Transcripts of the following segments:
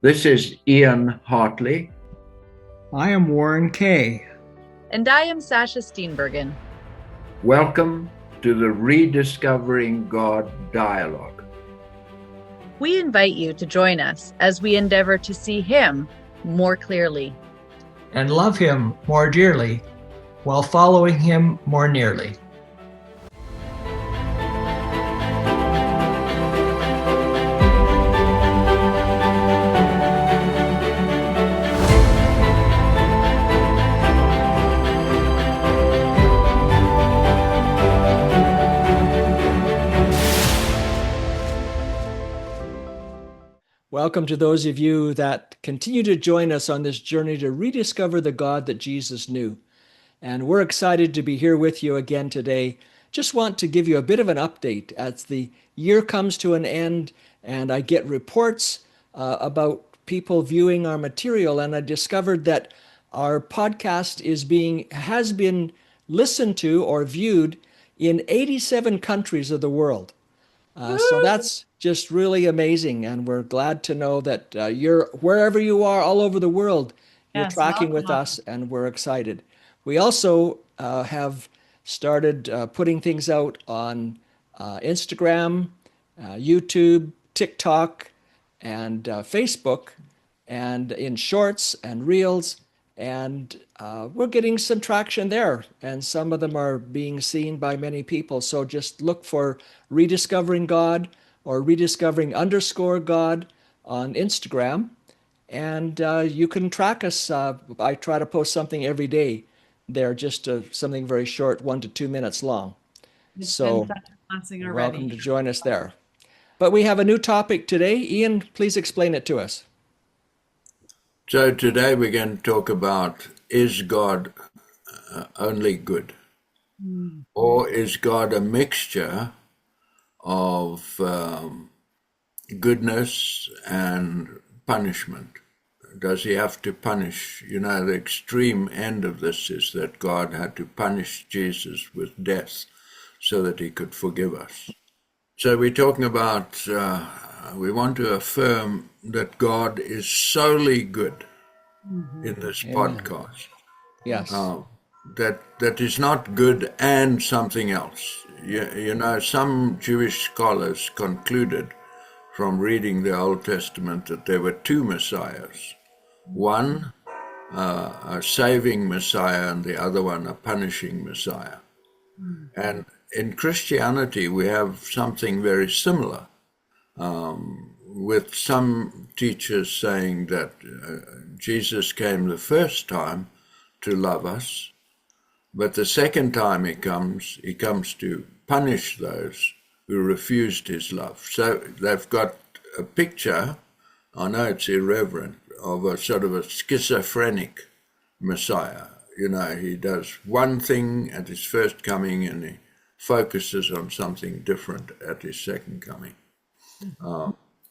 This is Ian Hartley. I am Warren Kay. And I am Sasha Steenbergen. Welcome to the Rediscovering God Dialogue. We invite you to join us as we endeavor to see Him more clearly And love Him more dearly while following Him more nearly. Welcome to those of you that continue to join us on this journey to rediscover the God that Jesus knew. And we're excited to be here with you again today. Just want to give you a bit of an update as the year comes to an end and I get reports about people viewing our material, and I discovered that our podcast has been listened to or viewed in 87 countries of the world. So that's just really amazing, and we're glad to know that you're wherever you are all over the world, you're tracking with us, and we're excited. We also have started putting things out on Instagram, YouTube, TikTok, and Facebook, and in shorts and reels, and we're getting some traction there, and some of them are being seen by many people. So just look for Rediscovering God or rediscovering_God on Instagram, and you can track us. I try to post something every day there, just something very short, 1 to 2 minutes long. So you're welcome to join us there. But we have a new topic today. Ian, please explain it to us. So today we're going to talk about, is God only good? Or is God a mixture of goodness and punishment? Does he have to punish? You know, the extreme end of this is that God had to punish Jesus with death so that he could forgive us. So we're talking about, we want to affirm that God is solely good in this podcast. Yes. That is not good and something else. You know, some Jewish scholars concluded from reading the Old Testament that there were two messiahs. One, a saving Messiah, and the other one, a punishing Messiah. And in Christianity, we have something very similar, with some teachers saying that Jesus came the first time to love us, but the second time he comes to punish those who refused his love. So they've got a picture, I know it's irreverent, of a sort of a schizophrenic Messiah. You know, he does one thing at his first coming and he focuses on something different at his second coming.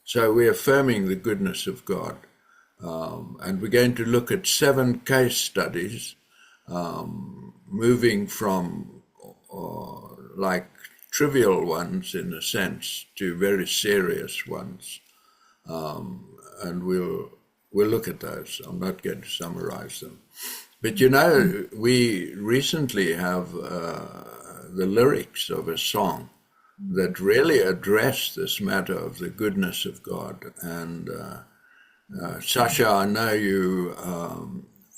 So we're affirming the goodness of God. And we're going to look at 7 case studies, moving from like trivial ones in a sense to very serious ones. And we'll look at those. I'm not going to summarize them. But you know, we recently have the lyrics of a song that really address this matter of the goodness of God. And Sasha, I know you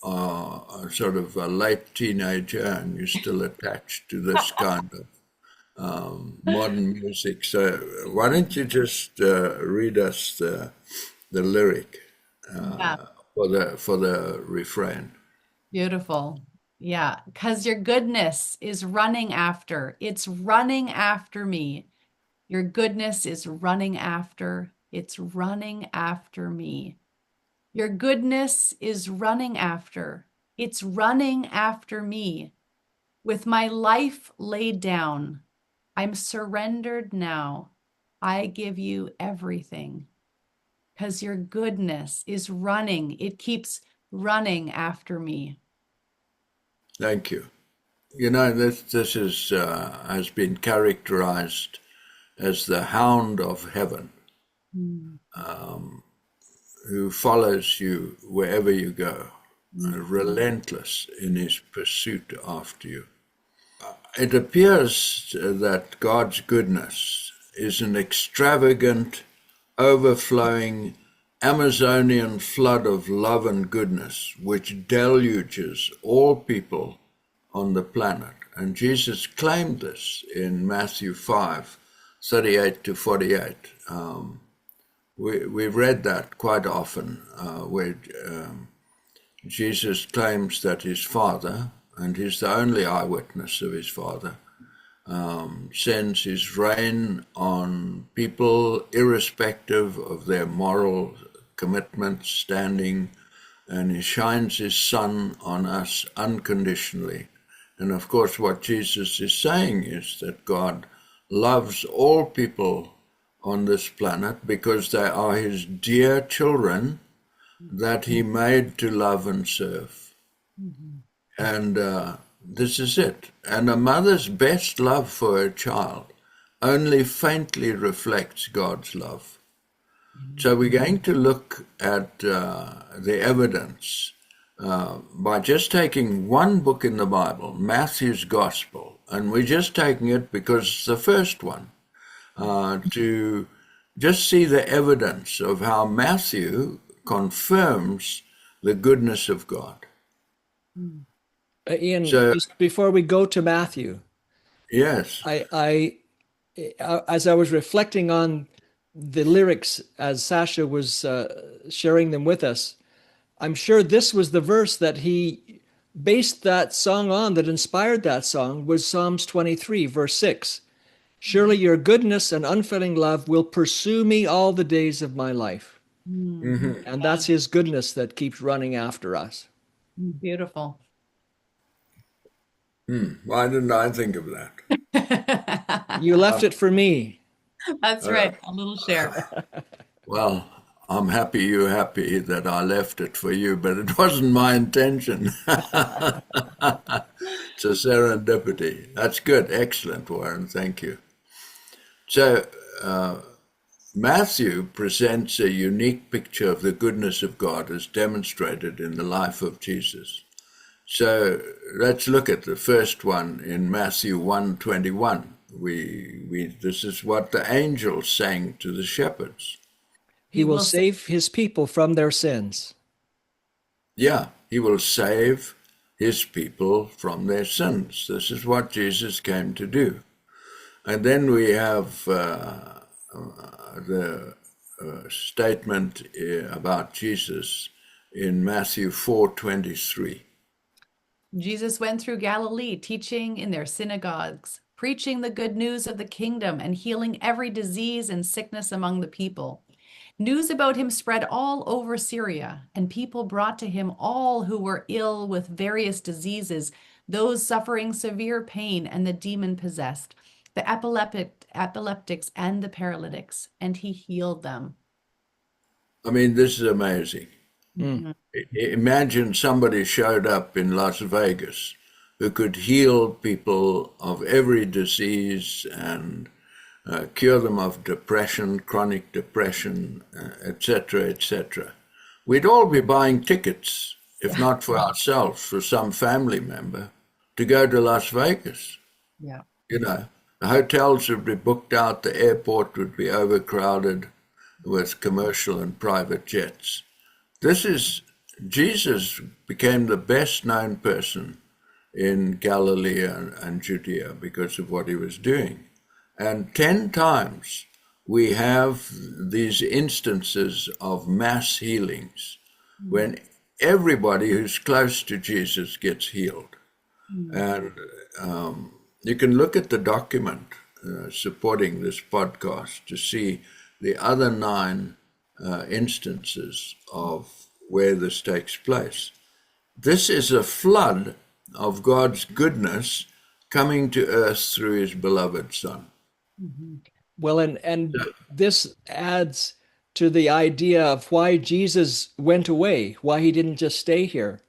are sort of a late teenager and you're still attached to this kind of modern music. So why don't you just read us the lyric for the refrain? Beautiful. Yeah, because your goodness is running after. It's running after me. Your goodness is running after. It's running after me. Your goodness is running after. It's running after me. With my life laid down, I'm surrendered now. I give you everything. Because your goodness is running. It keeps running after me. Thank you. You know, this is has been characterized as the hound of heaven. who follows you wherever you go, relentless in his pursuit after you. It appears that God's goodness is an extravagant, overflowing, Amazonian flood of love and goodness which deluges all people on the planet. And Jesus claimed this in Matthew 5:38 to 48. We've read that quite often, where Jesus claims that his Father, and he's the only eyewitness of his Father, sends his rain on people irrespective of their moral commitment, standing, and he shines his sun on us unconditionally. And of course, what Jesus is saying is that God loves all people on this planet because they are his dear children that he made to love and serve. And this is it. And a mother's best love for her child only faintly reflects God's love. So we're going to look at the evidence by just taking one book in the Bible, Matthew's Gospel, and we're just taking it because it's the first one, to just see the evidence of how Matthew confirms the goodness of God. Ian, So, just before we go to Matthew, yes, as I was reflecting on the lyrics as Sasha was sharing them with us, I'm sure this was the verse that he based that song on, that inspired that song, was Psalms 23, verse 6. Surely your goodness and unfailing love will pursue me all the days of my life. And that's his goodness that keeps running after us. Beautiful. why didn't I think of that? You left it for me. That's right. A little share. Well, I'm happy you're happy that I left it for you, but it wasn't my intention. It's a serendipity. That's good. Excellent, Warren. Thank you. So, Matthew presents a unique picture of the goodness of God as demonstrated in the life of Jesus. So let's look at the first one in Matthew 1:21. This is what the angels sang to the shepherds. He will save his people from their sins. Yeah, he will save his people from their sins. This is what Jesus came to do. And then we have the statement about Jesus in Matthew 4:23. Jesus went through Galilee, teaching in their synagogues, preaching the good news of the kingdom and healing every disease and sickness among the people. News about him spread all over Syria, and people brought to him all who were ill with various diseases, those suffering severe pain and the demon-possessed, the epileptics and the paralytics, and he healed them. I mean, this is amazing. Imagine somebody showed up in Las Vegas who could heal people of every disease and cure them of depression, chronic depression, etc., etc. We'd all be buying tickets, if not for ourselves, for some family member, to go to Las Vegas. Yeah. You know, the hotels would be booked out, the airport would be overcrowded with commercial and private jets. Jesus became the best known person in Galilee and Judea because of what he was doing. And 10 times we have these instances of mass healings when everybody who's close to Jesus gets healed. And you can look at the document supporting this podcast to see the other 9 instances of where this takes place. This is a flood of God's goodness coming to earth through his beloved Son. Well, and this adds to the idea of why Jesus went away, why he didn't just stay here.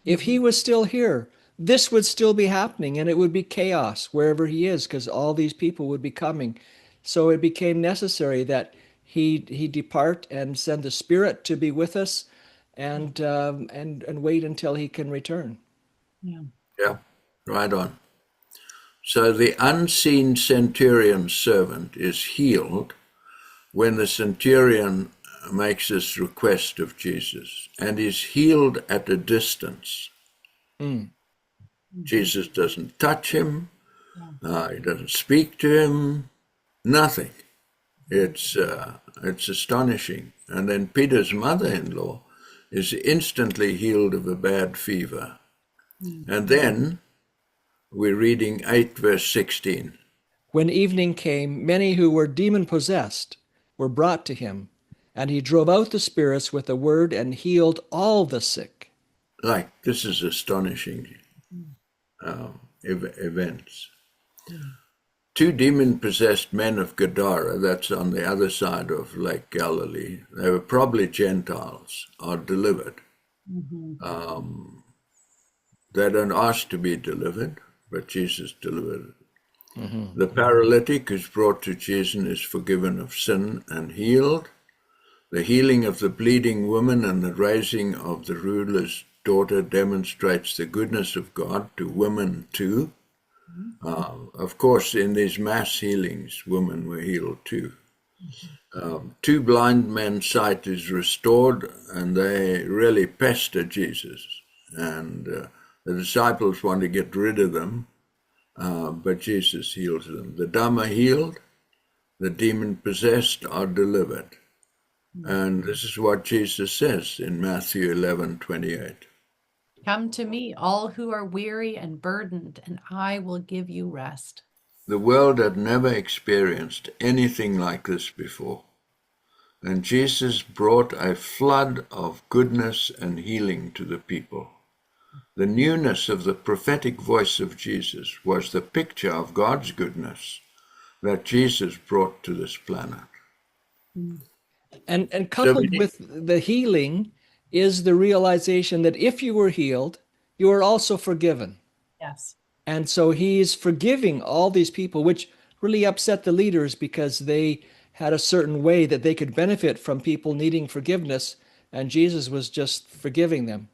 If he was still here, this would still be happening, and it would be chaos wherever he is, because all these people would be coming. So it became necessary that he depart and send the Spirit to be with us, and wait until he can return. Yeah. Yeah, right on. So the unseen centurion's servant is healed when the centurion makes this request of Jesus, and is healed at a distance. Jesus doesn't touch him, he doesn't speak to him, nothing. It's astonishing. And then Peter's mother-in-law is instantly healed of a bad fever. And then we're reading 8 verse 16. When evening came, many who were demon-possessed were brought to him, and he drove out the spirits with a word and healed all the sick. Like, this is astonishing events. Two demon-possessed men of Gadara, that's on the other side of Lake Galilee, they were probably Gentiles, are delivered. They don't ask to be delivered, but Jesus delivered it. The paralytic who's brought to Jesus is forgiven of sin and healed. The healing of the bleeding woman and the raising of the ruler's daughter demonstrates the goodness of God to women too. Of course, in these mass healings, women were healed too. Two blind men's sight is restored, and they really pester Jesus. And the disciples want to get rid of them, but Jesus heals them. The dumb are healed, the demon-possessed are delivered. And this is what Jesus says in Matthew 11:28. Come to me, all who are weary and burdened, and I will give you rest. The world had never experienced anything like this before. And Jesus brought a flood of goodness and healing to the people. The newness of the prophetic voice of Jesus was the picture of God's goodness that Jesus brought to this planet. And coupled with the healing is the realization that if you were healed, you are also forgiven. Yes. And so he's forgiving all these people, which really upset the leaders because they had a certain way that they could benefit from people needing forgiveness, and Jesus was just forgiving them.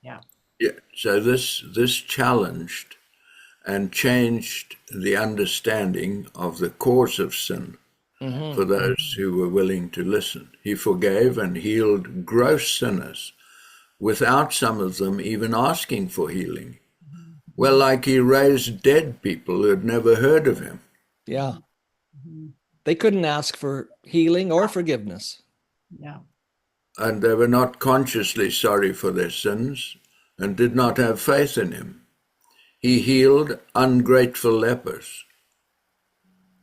Yeah. Yeah. So this challenged and changed the understanding of the cause of sin for those who were willing to listen. He forgave and healed gross sinners without some of them even asking for healing. Well, like he raised dead people who had never heard of him. Yeah. They couldn't ask for healing or forgiveness. Yeah. And they were not consciously sorry for their sins and did not have faith in him. He healed ungrateful lepers.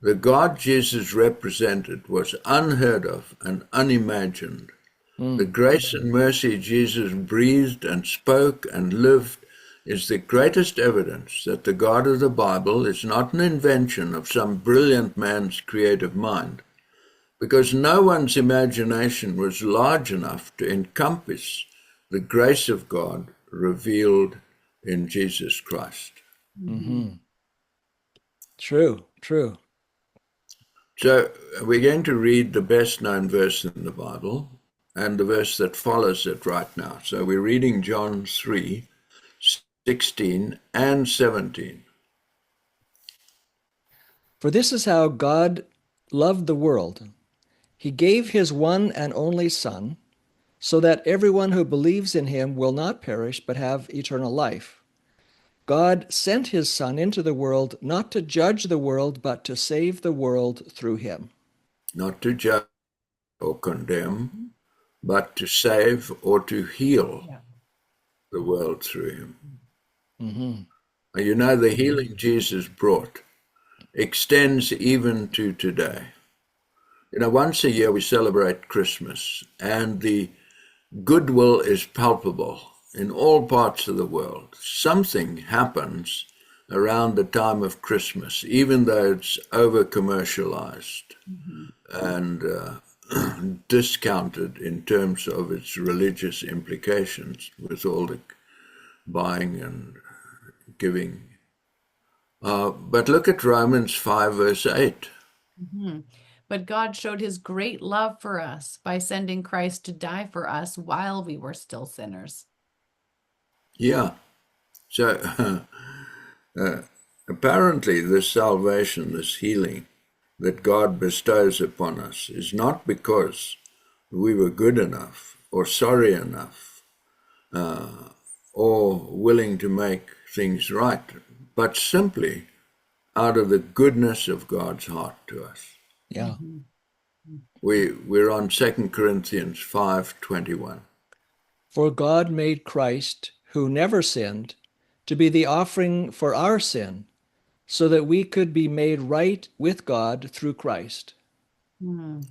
The God Jesus represented was unheard of and unimagined. The grace and mercy Jesus breathed and spoke and lived is the greatest evidence that the God of the Bible is not an invention of some brilliant man's creative mind, because no one's imagination was large enough to encompass the grace of God revealed in Jesus Christ. True. So we're going to read the best known verse in the Bible and the verse that follows it right now. So we're reading John 3:16 and 17. For this is how God loved the world. He gave his one and only Son, so that everyone who believes in him will not perish but have eternal life. God sent his Son into the world not to judge the world, but to save the world through him. Not to judge or condemn, but to save or to heal the world through him. You know, the healing Jesus brought extends even to today. You know, once a year we celebrate Christmas, and the goodwill is palpable in all parts of the world. Something happens around the time of Christmas, even though it's over-commercialized and discounted in terms of its religious implications with all the buying and giving. But look at Romans 5 verse 8. but God showed his great love for us by sending Christ to die for us while we were still sinners. Yeah. So apparently this salvation, this healing that God bestows upon us is not because we were good enough or sorry enough or willing to make things right, but simply out of the goodness of God's heart to us. Yeah. We're on 2 Corinthians 5:21. For God made Christ, who never sinned, to be the offering for our sin, so that we could be made right with God through Christ. Mm.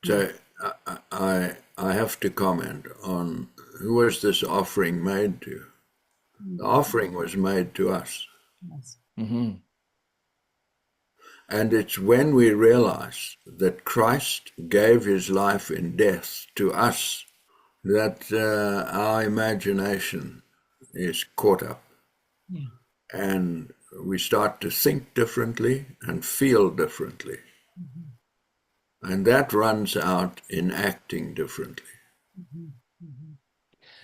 So I have to comment on who was this offering made to. The offering was made to us. Yes. Mm-hmm. And it's when we realize that Christ gave his life in death to us that our imagination is caught up. Yeah. And we start to think differently and feel differently. And that runs out in acting differently.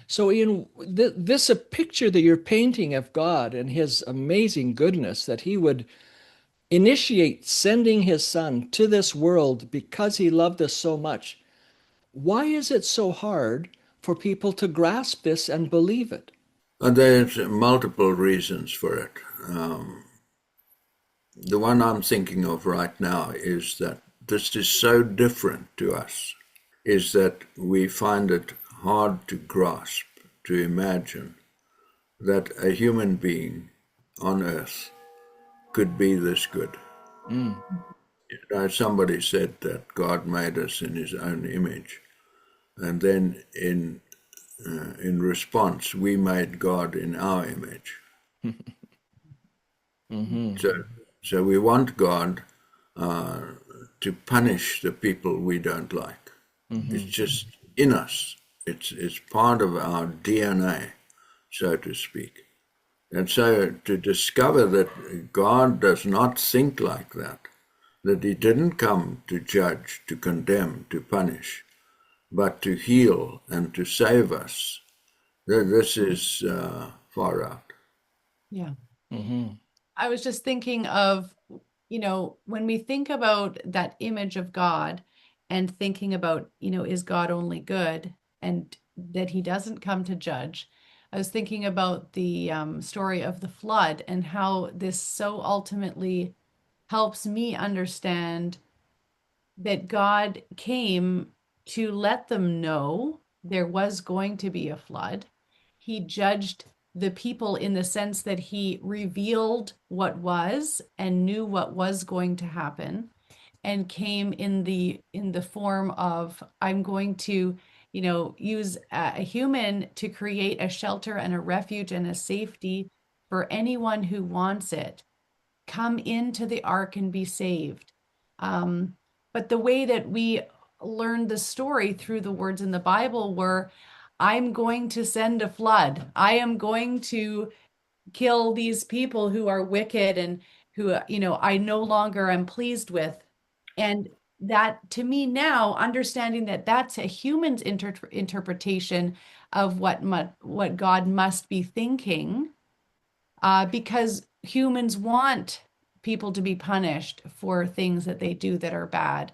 So, Ian, this a picture that you're painting of God and his amazing goodness, that he would initiate sending his son to this world because he loved us so much. Why is it so hard for people to grasp this and believe it? And there's multiple reasons for it. The one I'm thinking of right now is that this is so different to us, is that we find it hard to grasp, to imagine that a human being on earth could be this good. Mm. You know, somebody said that God made us in his own image, and then in response, we made God in our image. Mm-hmm. So we want God to punish the people we don't like. Mm-hmm. It's just in us. It's part of our DNA, so to speak. And so to discover that God does not think like that he didn't come to judge, to condemn, to punish, but to heal and to save us, this is far out. Yeah. Mm-hmm. I was just thinking of, when we think about that image of God and thinking about, is God only good and that he doesn't come to judge? I was thinking about the story of the flood and how this so ultimately helps me understand that God came to let them know there was going to be a flood. He judged the people in the sense that he revealed what was and knew what was going to happen, and came in the form of, I'm going to use a human to create a shelter and a refuge and a safety for anyone who wants it. Come into the ark and be saved. But the way that we learned the story through the words in the Bible were, I'm going to send a flood. I am going to kill these people who are wicked and who, I no longer am pleased with. And that, to me now, understanding that that's a human's interpretation of what God must be thinking, because humans want people to be punished for things that they do that are bad.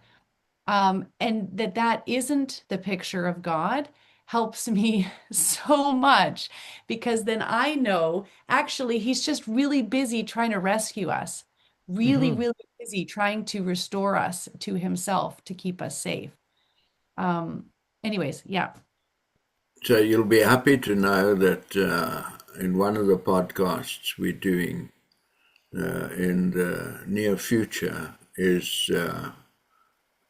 And that isn't the picture of God helps me so much, because then I know actually he's just really busy trying to rescue us, really, Mm-hmm. really busy trying to restore us to himself, to keep us safe. Anyways, yeah. So you'll be happy to know that in one of the podcasts we're doing in the near future is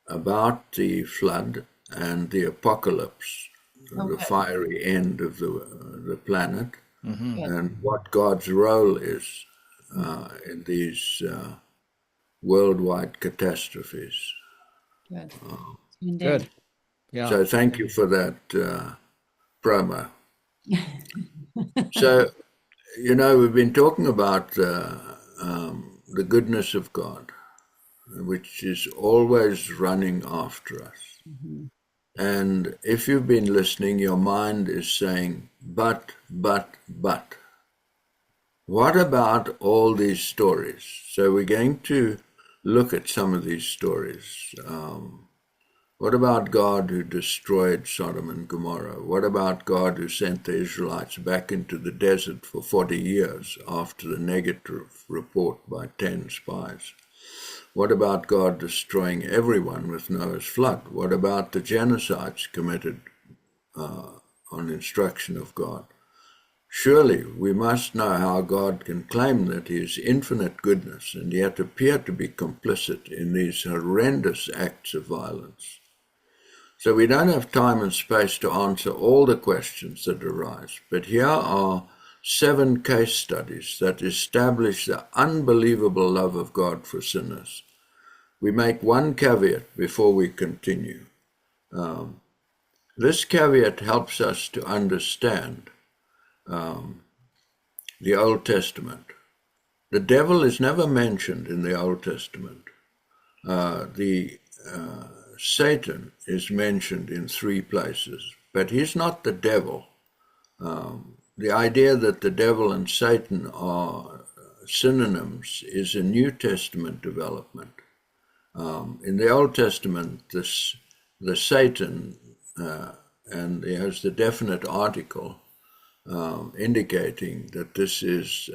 about the flood and the apocalypse, the fiery end of the planet, Mm-hmm. and what God's role is in these worldwide catastrophes. Good. Good. Yeah. So thank you for that promo. So, we've been talking about the goodness of God, which is always running after us. Mm-hmm. And if you've been listening, your mind is saying, but. What about all these stories? So we're going to look at some of these stories. What about God who destroyed Sodom and Gomorrah? What about God who sent the Israelites back into the desert for 40 years after the negative report by 10 spies? What about God destroying everyone with Noah's flood? What about the genocides committed on instruction of God? Surely we must know how God can claim that he is infinite goodness and yet appear to be complicit in these horrendous acts of violence. So we don't have time and space to answer all the questions that arise, but here are 7 case studies that establish the unbelievable love of God for sinners. We make one caveat before we continue. This caveat helps us to understand the Old Testament. The devil is never mentioned in the Old Testament. Satan is mentioned in 3 places, but he's not the devil. The idea that the devil and Satan are synonyms is a New Testament development. In the Old Testament, the Satan, and he has the definite article indicating that this is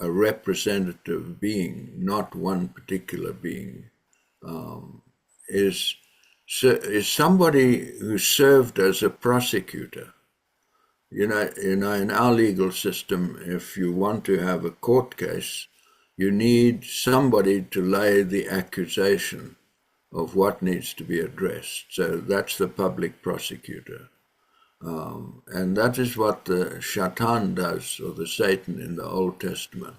a representative being, not one particular being, is somebody who served as a prosecutor. In our legal system, if you want to have a court case, you need somebody to lay the accusation of what needs to be addressed. So that's the public prosecutor. And that is what the Shaitan does, or the Satan in the Old Testament.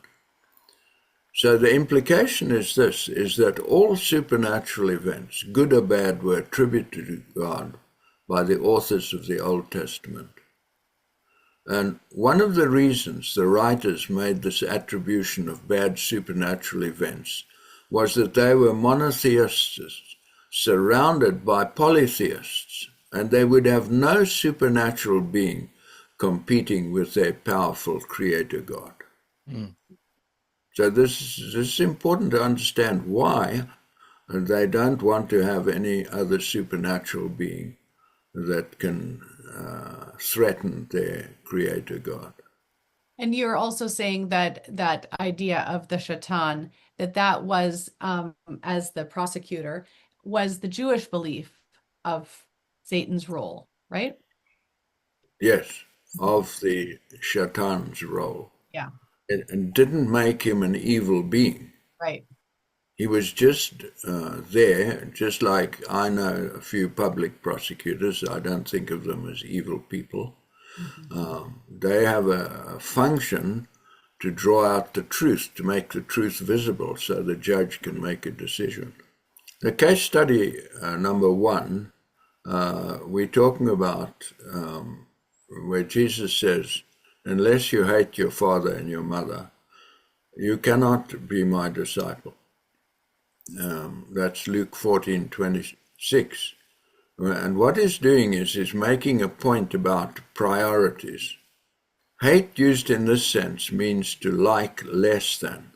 So the implication is this, is that all supernatural events, good or bad, were attributed to God by the authors of the Old Testament. And one of the reasons the writers made this attribution of bad supernatural events was that they were monotheists surrounded by polytheists, and they would have no supernatural being competing with their powerful creator God. Mm. So this is important to understand why they don't want to have any other supernatural being that can threaten their creator God. And you're also saying that idea of the Shaitan, that was, as the prosecutor, was the Jewish belief of Satan's role, right? Yes, of the Shaitan's role. Yeah. And didn't make him an evil being. Right. He was just there, just like I know a few public prosecutors. I don't think of them as evil people. Mm-hmm. They have a function to draw out the truth, to make the truth visible so the judge can make a decision. The case study number 1, we're talking about where Jesus says, unless you hate your father and your mother, you cannot be my disciple. That's Luke 14:26. And what he's doing is he's making a point about priorities. Hate used in this sense means to like less than.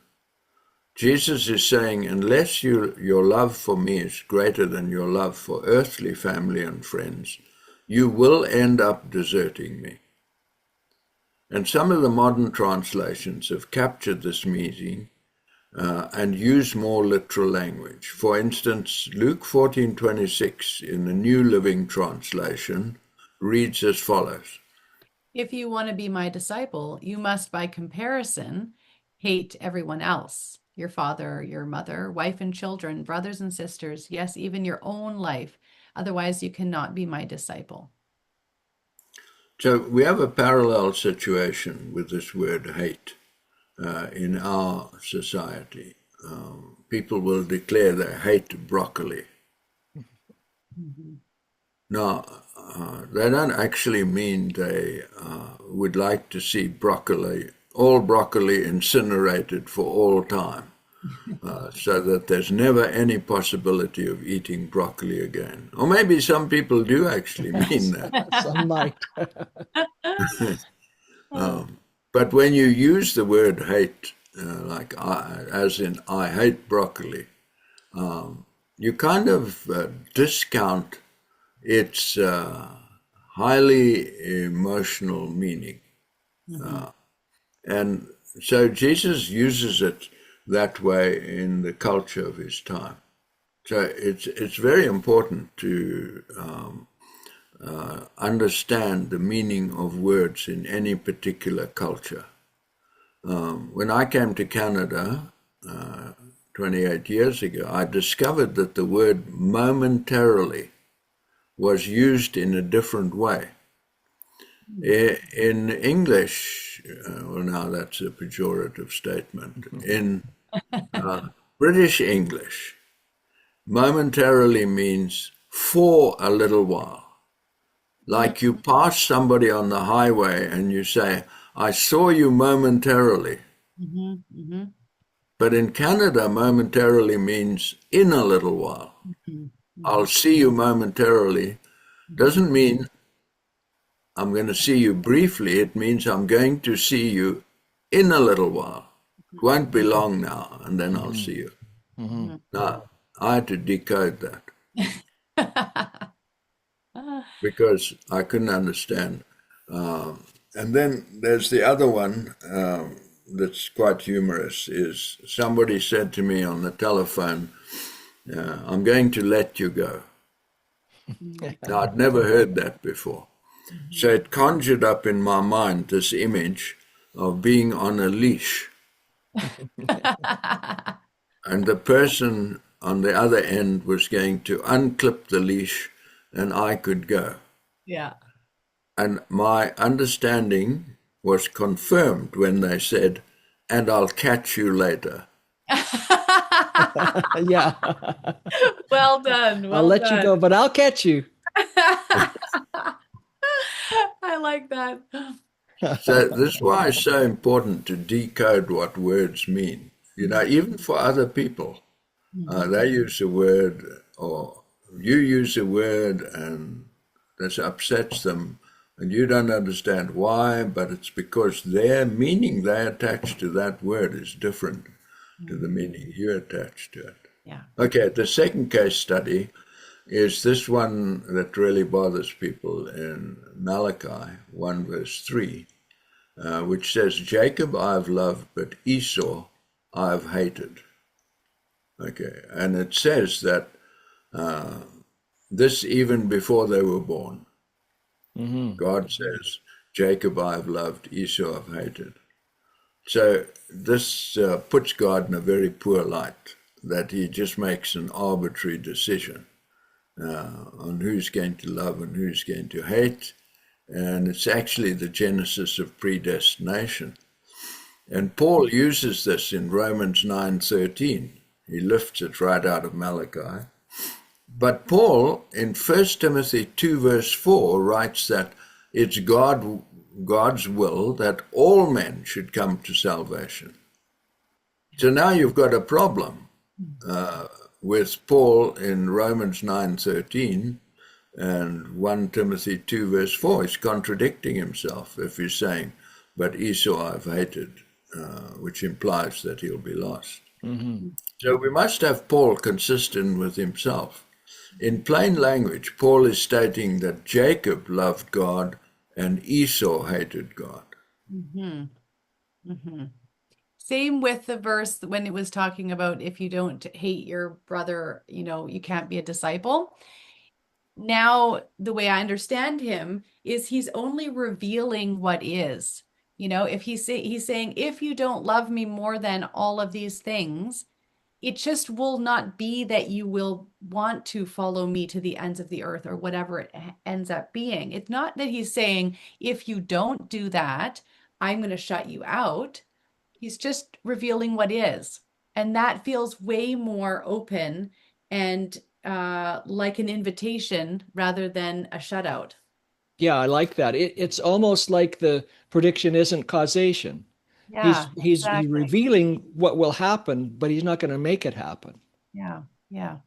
Jesus is saying, unless your love for me is greater than your love for earthly family and friends, you will end up deserting me. And some of the modern translations have captured this meaning and use more literal language. For instance, Luke 14:26 in the New Living Translation reads as follows. If you want to be my disciple, you must, by comparison, hate everyone else. Your father, your mother, wife and children, brothers and sisters, yes, even your own life. Otherwise, you cannot be my disciple. So we have a parallel situation with this word hate. In our society, people will declare they hate broccoli. Mm-hmm. Now, they don't actually mean they would like to see all broccoli incinerated for all time. so that there's never any possibility of eating broccoli again. Or maybe some people do actually mean that. Some might. But when you use the word hate, as in I hate broccoli, you kind of discount its highly emotional meaning. And so Jesus uses it that way in the culture of his time. So it's very important to understand the meaning of words in any particular culture. When I came to Canada 28 years ago, I discovered that the word momentarily was used in a different way. In English, well, now that's a pejorative statement. In British English, momentarily means for a little while. Like you pass somebody on the highway and you say, I saw you momentarily. But in Canada, momentarily means in a little while. I'll see you momentarily doesn't mean I'm going to see you briefly. It means I'm going to see you in a little while. It won't be long now, and then I'll see you. Now, I had to decode that because I couldn't understand. And then there's the other one that's quite humorous, is somebody said to me on the telephone, I'm going to let you go. Now, I'd never heard that before. So it conjured up in my mind this image of being on a leash. And the person on the other end was going to unclip the leash and I could go. Yeah. And my understanding was confirmed when they said, and I'll catch you later. Yeah. Well done. I'll Well let you go, done. but I'll catch you. I like that. So this is why it's so important to decode what words mean. You know, even for other people, they use a word or you use a word and this upsets them and you don't understand why, but it's because their meaning they attach to that word is different to the meaning you attach to it. Yeah. Okay, the second case study is this one that really bothers people in Malachi 1 verse 3, which says, Jacob I've loved, but Esau I've hated. Okay, and it says that this even before they were born. God says, Jacob I've loved, Esau I've hated. So this puts God in a very poor light, that he just makes an arbitrary decision on who's going to love and who's going to hate. And it's actually the genesis of predestination. And Paul uses this in Romans 9:13. He lifts it right out of Malachi. But Paul, in 1 Timothy 2 verse 4, writes that it's God's will that all men should come to salvation. So now you've got a problem with Paul in Romans 9:13 and 1 Timothy 2 verse 4. He's contradicting himself if he's saying, but Esau I've hated, which implies that he'll be lost. So we must have Paul consistent with himself. In plain language, Paul is stating that Jacob loved God and Esau hated God. Same with the verse when it was talking about if you don't hate your brother, you can't be a disciple. Now, the way I understand him is he's only revealing what is. If he's saying, if you don't love me more than all of these things, it just will not be that you will want to follow me to the ends of the earth or whatever it ends up being. It's not that he's saying, if you don't do that, I'm going to shut you out. He's just revealing what is. And that feels way more open and like an invitation rather than a shutout. Yeah, I like that. It's almost like the prediction isn't causation. Yeah, He's exactly. revealing what will happen, but he's not going to make it happen. Yeah, yeah.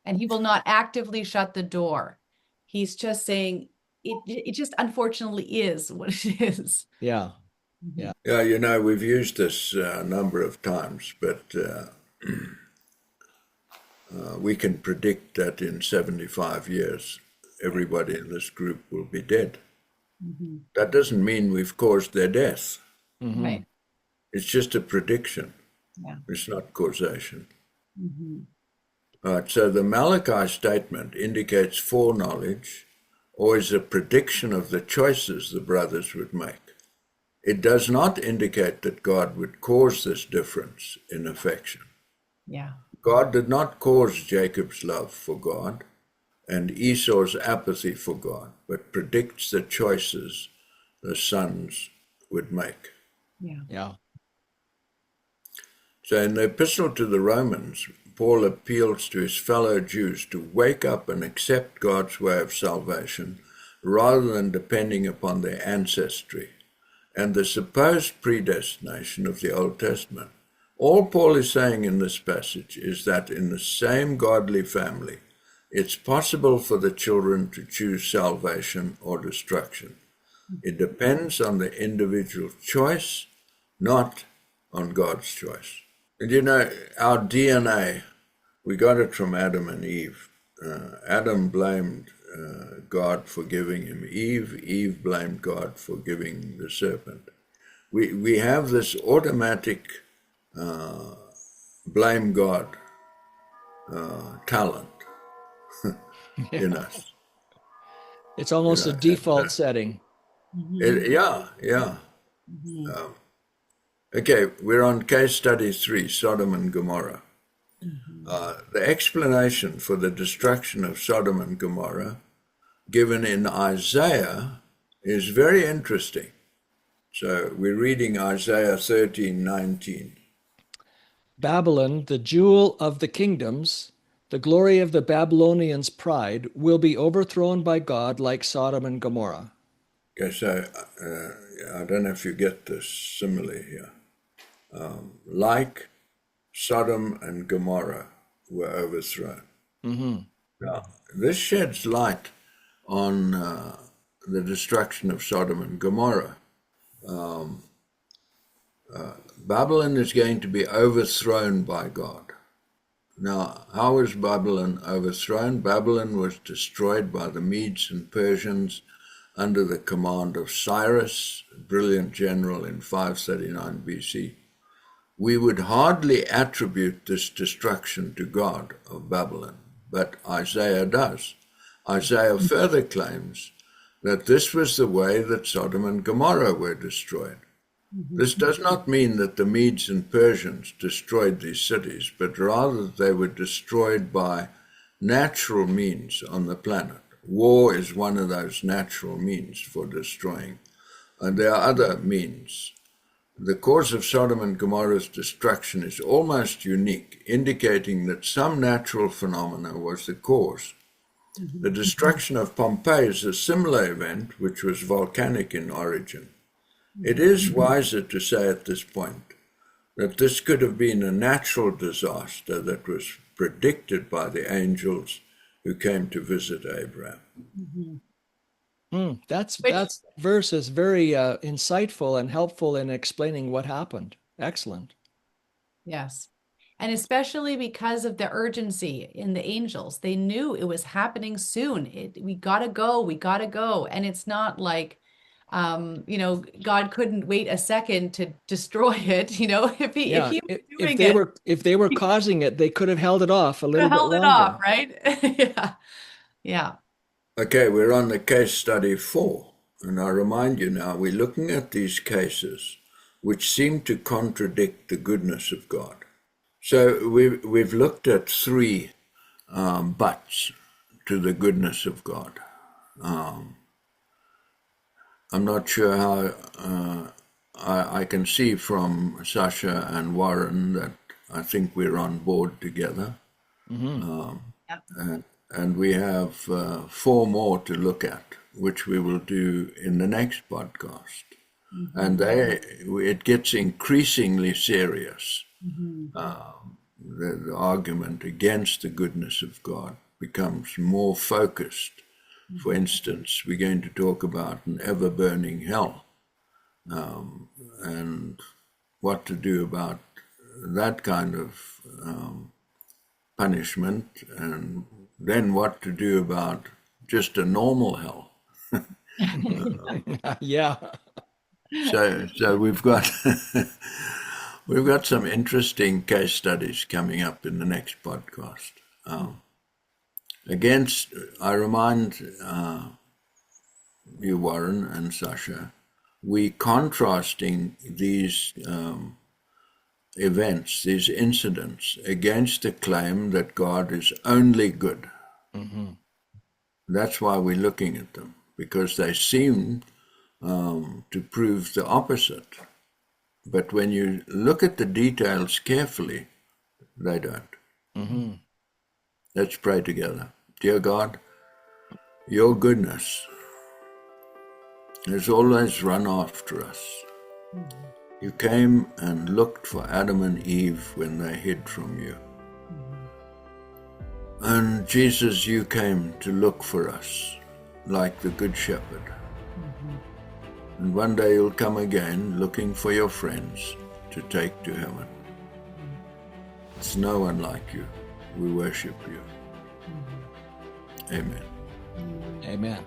And he will not actively shut the door. He's just saying it just unfortunately is what it is. Yeah. Mhm. Yeah, we've used this a number of times, but we can predict that in 75 years, everybody in this group will be dead. Mhm. That doesn't mean we've caused their death. Mhm. Right. It's just a prediction. Yeah. It's not causation. Mhm. All right, so the Malachi statement indicates foreknowledge or is a prediction of the choices the brothers would make. It does not indicate that God would cause this difference in affection. Yeah. God did not cause Jacob's love for God and Esau's apathy for God, but predicts the choices the sons would make. Yeah. Yeah. So in the epistle to the Romans, Paul appeals to his fellow Jews to wake up and accept God's way of salvation rather than depending upon their ancestry and the supposed predestination of the Old Testament. All Paul is saying in this passage is that in the same godly family, it's possible for the children to choose salvation or destruction. It depends on the individual choice, not on God's choice. And our DNA, we got it from Adam and Eve. Adam blamed God for giving him Eve. Eve blamed God for giving the serpent. We have this automatic blame God talent in us. It's almost a default setting. Mhm. Yeah. Mhm. Okay, we're on case study 3, Sodom and Gomorrah. Mhm. The explanation for the destruction of Sodom and Gomorrah given in Isaiah is very interesting. So we're reading Isaiah 13:19. Babylon, the jewel of the kingdoms, the glory of the Babylonians' pride, will be overthrown by God like Sodom and Gomorrah. Okay, so I don't know if you get this simile here. Like Sodom and Gomorrah were overthrown. Mm-hmm. Now, this sheds light on the destruction of Sodom and Gomorrah. Babylon is going to be overthrown by God. Now, how was Babylon overthrown? Babylon was destroyed by the Medes and Persians under the command of Cyrus, a brilliant general in 539 BC. We would hardly attribute this destruction to God of Babylon, but Isaiah does. Isaiah further claims that this was the way that Sodom and Gomorrah were destroyed. This does not mean that the Medes and Persians destroyed these cities, but rather they were destroyed by natural means on the planet. War is one of those natural means for destroying, and there are other means. The cause of Sodom and Gomorrah's destruction is almost unique, indicating that some natural phenomena was the cause. The destruction of Pompeii is a similar event, which was volcanic in origin. It is wiser to say at this point that this could have been a natural disaster that was predicted by the angels who came to visit Abraham. That verse is very insightful and helpful in explaining what happened. Excellent. Yes. And especially because of the urgency in the angels, they knew it was happening soon. We gotta go, we gotta go. And it's not like, God couldn't wait a second to destroy it. If he Yeah, was if doing they it, were if they were causing it, they could have held it off a could little have bit held it off, longer. right? Yeah. Yeah. Okay, we're on the case study 4, and I remind you now, we're looking at these cases which seem to contradict the goodness of God. So we've looked at 3 buts to the goodness of God. I'm not sure how I can see from Sasha and Warren that I think we're on board together. Mm-hmm. And we have 4 more to look at, which we will do in the next podcast. and it gets increasingly serious. The argument against the goodness of God becomes more focused. For instance, we're going to talk about an ever-burning hell, and what to do about that kind of punishment, and then what to do about just a normal hell. Yeah. So we've got we've got some interesting case studies coming up in the next podcast. I remind you, Warren and Sasha, we contrasting these events, these incidents, against the claim that God is only good. That's why we're looking at them, because they seem to prove the opposite. But when you look at the details carefully, they don't. Let's pray together. Dear God, your goodness has always run after us. You came and looked for Adam and Eve when they hid from you. And Jesus, you came to look for us like the Good Shepherd. And one day you'll come again looking for your friends to take to heaven. It's no one like you. We worship you. Amen. Amen.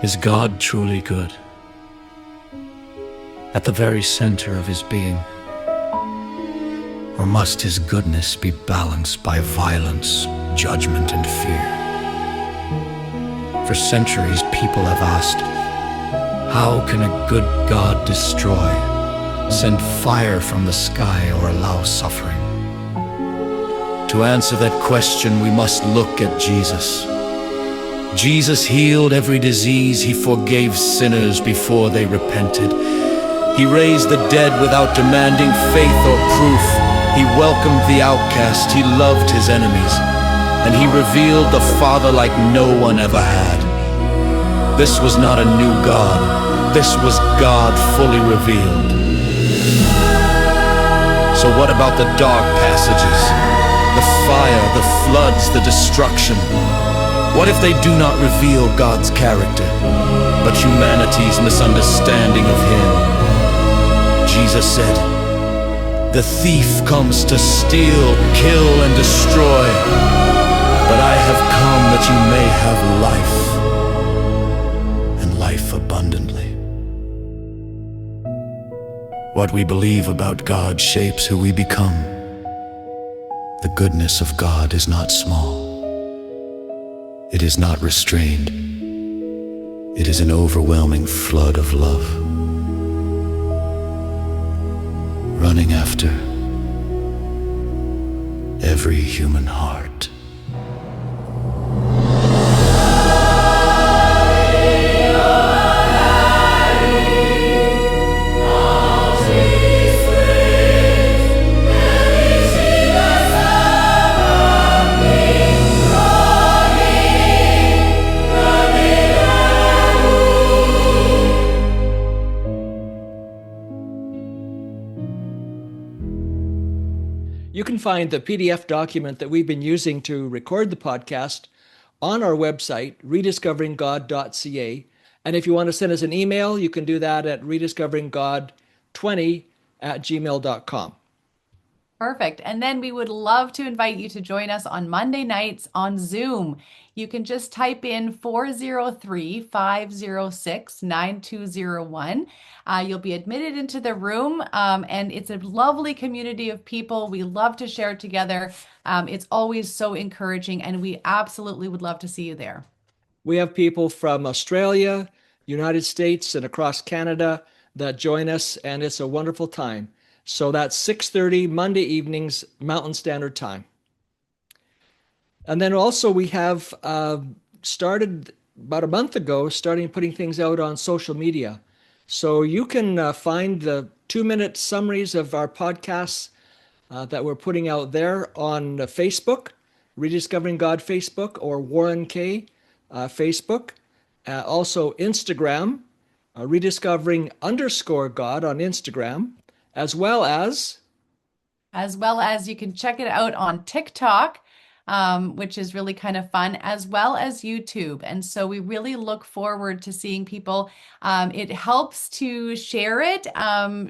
Is God truly good? At the very center of his being? Or must his goodness be balanced by violence, judgment, and fear? For centuries, people have asked, how can a good God destroy, send fire from the sky, or allow suffering? To answer that question, we must look at Jesus. Jesus healed every disease. He forgave sinners before they repented. He raised the dead without demanding faith or proof. He welcomed the outcast. He loved his enemies. And he revealed the Father like no one ever had. This was not a new God. This was God fully revealed. So what about the dark passages? The fire, the floods, the destruction? What if they do not reveal God's character, but humanity's misunderstanding of him? Jesus said, "The thief comes to steal, kill, and destroy, but I have come that you may have life, and life abundantly." What we believe about God shapes who we become. The goodness of God is not small. It is not restrained. It is an overwhelming flood of love, running after every human heart. You can find the PDF document that we've been using to record the podcast on our website, rediscoveringgod.ca. And if you want to send us an email, you can do that at rediscoveringgod20@gmail.com. Perfect. And then we would love to invite you to join us on Monday nights on Zoom. You can just type in 403-506-9201. You'll be admitted into the room, and it's a lovely community of people. We love to share together. It's always so encouraging, and we absolutely would love to see you there. We have people from Australia, United States, and across Canada that join us, and it's a wonderful time. So that's 6:30 Monday evenings, Mountain Standard Time. And then also we have started about a month ago, starting putting things out on social media. So you can find the 2-minute summaries of our podcasts that we're putting out there on Facebook, Rediscovering God Facebook, or Warren K Facebook. Also Instagram, Rediscovering_God on Instagram, as well as you can check it out on TikTok, which is really kind of fun, as well as YouTube. And so we really look forward to seeing people. It helps to share it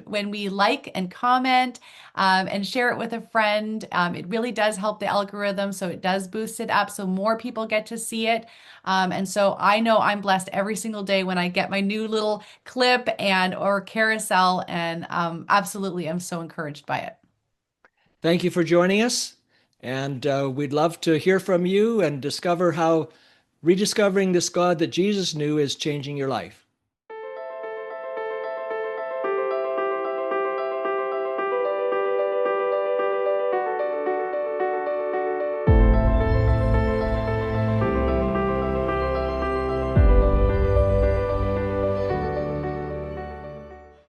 when we like and comment and share it with a friend. It really does help the algorithm, so it does boost it up so more people get to see it. And so I know I'm blessed every single day when I get my new little clip and or carousel, and absolutely I'm so encouraged by it. thank you for joining us. And we'd love to hear from you and discover how rediscovering this God that Jesus knew is changing your life.